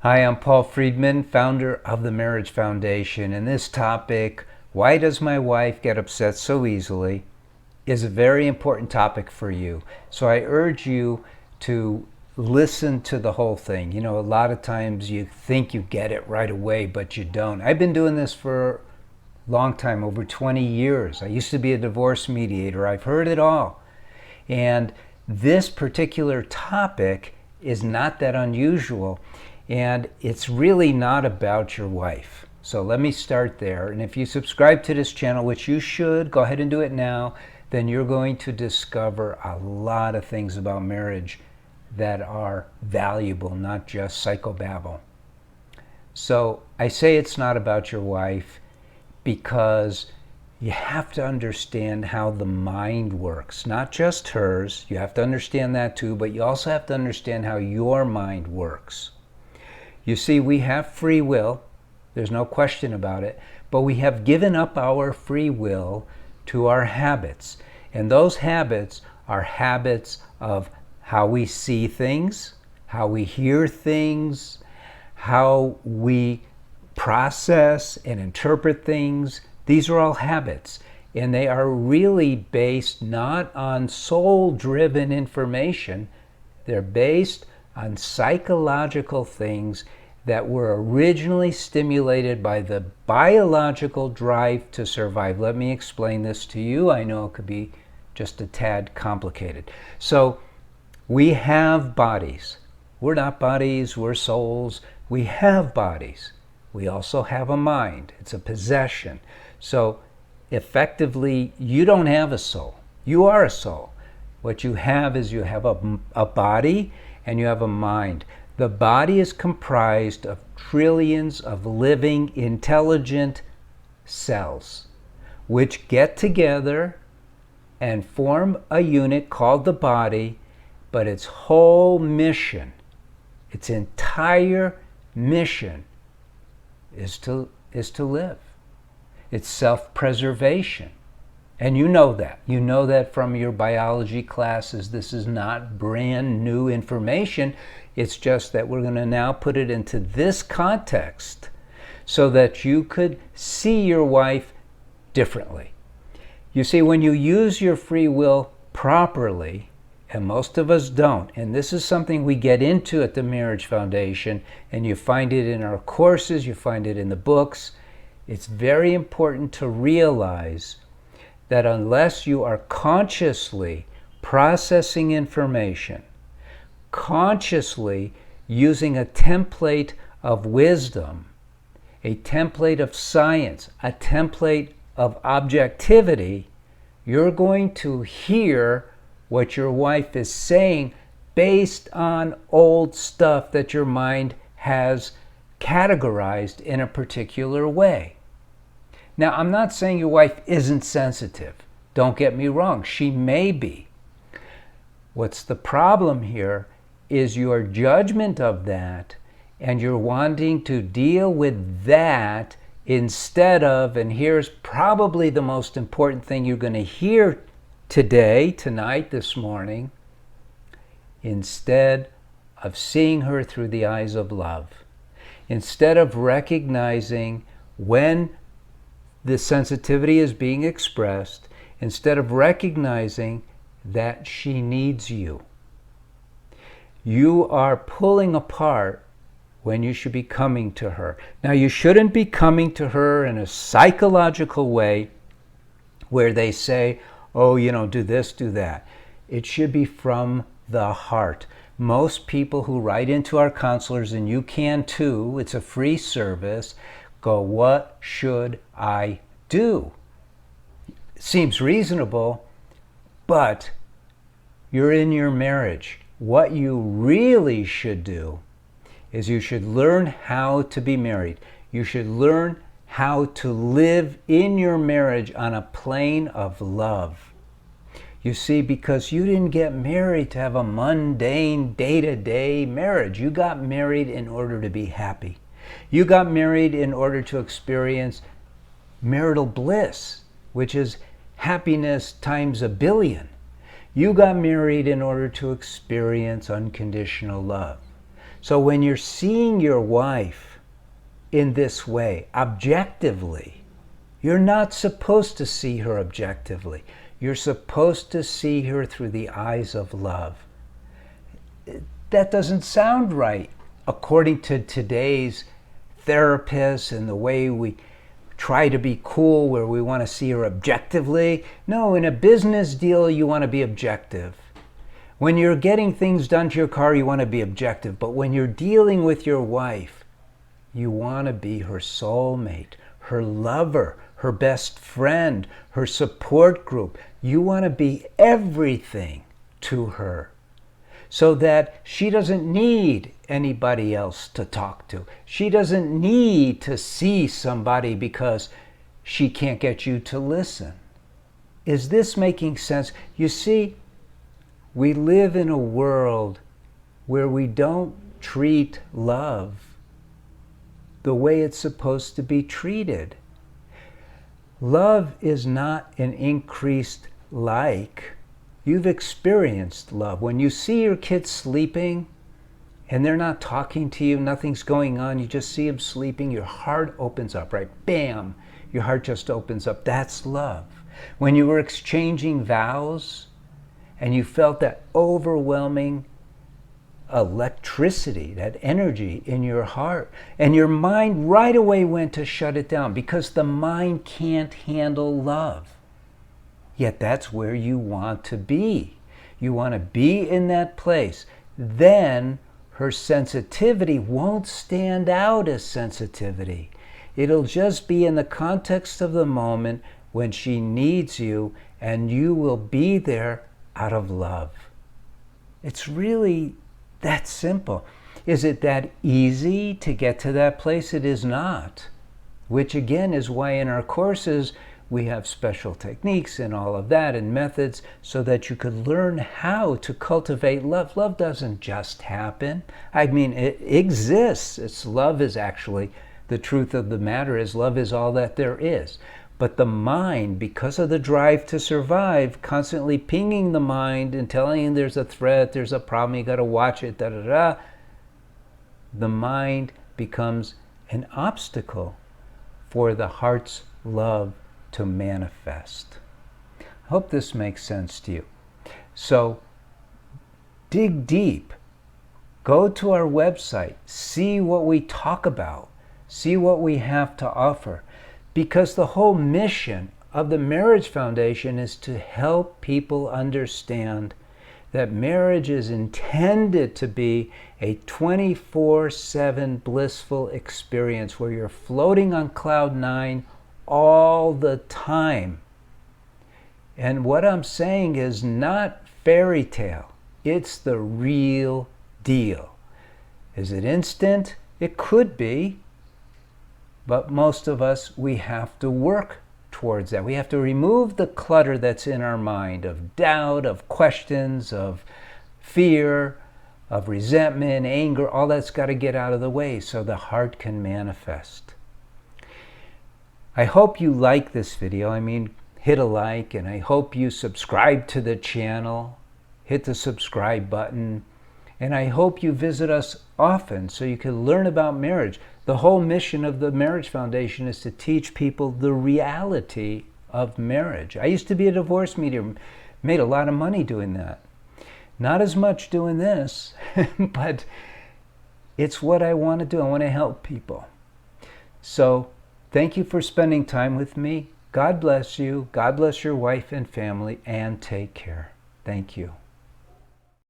Hi, I'm Paul Friedman, founder of the Marriage Foundation, and this topic, why does my wife get upset so easily, is a very important topic for you. So I urge you to listen to the whole thing. You know, a lot of times you think you get it right away, but you don't. I've been doing this for a long time, over 20 years. I used to be a divorce mediator. I've heard it all. And this particular topic is not that unusual. And it's really not about your wife. So let me start there. And if you subscribe to this channel, which you should, go ahead and do it now, then you're going to discover a lot of things about marriage that are valuable, not just psychobabble. So I say it's not about your wife because you have to understand how the mind works, not just hers. You have to understand that too, but you also have to understand how your mind works. You see, we have free will, there's no question about it, but we have given up our free will to our habits. And those habits are habits of how we see things, how we hear things, how we process and interpret things. These are all habits, and they are really based not on soul-driven information. They're based on psychological things that were originally stimulated by the biological drive to survive. Let me explain this to you. I know it could be just a tad complicated. So we have bodies. We're not bodies, we're souls. We have bodies. We also have a mind. It's a possession. So effectively, you don't have a soul. You are a soul. What you have is you have a body and you have a mind. The body is comprised of trillions of living, intelligent cells, which get together and form a unit called the body, but its whole mission, its entire mission is to live. It's self-preservation. And you know that. You know that from your biology classes. This is not brand new information. It's just that we're going to now put it into this context so that you could see your wife differently. You see, when you use your free will properly, and most of us don't, and this is something we get into at the Marriage Foundation, and you find it in our courses, you find it in the books, it's very important to realize that unless you are consciously processing information, consciously using a template of wisdom, a template of science, a template of objectivity, you're going to hear what your wife is saying based on old stuff that your mind has categorized in a particular way. Now, I'm not saying your wife isn't sensitive. Don't get me wrong, she may be. What's the problem here is your judgment of that, and you're wanting to deal with that instead of, and here's probably the most important thing you're going to hear today, tonight, this morning, instead of seeing her through the eyes of love, instead of recognizing when the sensitivity is being expressed, instead of recognizing that she needs you. You are pulling apart when you should be coming to her. Now, you shouldn't be coming to her in a psychological way where they say, oh, you know, do this, do that. It should be from the heart. Most people who write into our counselors, and you can too, it's a free service, go, what should I do? Seems reasonable, but you're in your marriage. What you really should do is you should learn how to be married. You should learn how to live in your marriage on a plane of love. You see, because you didn't get married to have a mundane, day-to-day marriage. You got married in order to be happy. You got married in order to experience marital bliss, which is happiness times a billion. You got married in order to experience unconditional love. So when you're seeing your wife in this way, objectively, you're not supposed to see her objectively. You're supposed to see her through the eyes of love. That doesn't sound right according to today's therapists and the way we try to be cool, where we want to see her objectively. No, in a business deal, you want to be objective. When you're getting things done to your car, you want to be objective. But when you're dealing with your wife, you want to be her soulmate, her lover, her best friend, her support group. You want to be everything to her, so that she doesn't need anybody else to talk to. She doesn't need to see somebody because she can't get you to listen. Is this making sense? You see, we live in a world where we don't treat love the way it's supposed to be treated. Love is not an increased like. You've experienced love. When you see your kids sleeping and they're not talking to you, nothing's going on, you just see them sleeping, your heart opens up, right? Bam! Your heart just opens up. That's love. When you were exchanging vows and you felt that overwhelming electricity, that energy in your heart, and your mind right away went to shut it down because the mind can't handle love. Yet that's where you want to be. You want to be in that place. Then her sensitivity won't stand out as sensitivity. It'll just be in the context of the moment when she needs you, and you will be there out of love. It's really that simple. Is it that easy to get to that place? It is not. Which again is why in our courses we have special techniques and all of that and methods so that you could learn how to cultivate love. Love doesn't just happen. I mean, it exists. Love is actually, the truth of the matter is, love is all that there is. But the mind, because of the drive to survive, constantly pinging the mind and telling you there's a threat, there's a problem, you got to watch it, the mind becomes an obstacle for the heart's love to manifest. I hope this makes sense to you. So dig deep. Go to our website. See what we talk about. See what we have to offer. Because the whole mission of the Marriage Foundation is to help people understand that marriage is intended to be a 24/7 blissful experience where you're floating on cloud 9 all the time. And what I'm saying is not fairy tale. It's the real deal. Is it instant? It could be. But most of us, we have to work towards that. We have to remove the clutter that's in our mind of doubt, of questions, of fear, of resentment, anger. All that's got to get out of the way so the heart can manifest. I hope you like this video. I mean, hit a like, and I hope you subscribe to the channel. Hit the subscribe button. And I hope you visit us often so you can learn about marriage. The whole mission of the Marriage Foundation is to teach people the reality of marriage. I used to be a divorce medium, made a lot of money doing that. Not as much doing this, but it's what I want to do. I want to help people. So thank you for spending time with me. God bless you. God bless your wife and family, and take care. Thank you.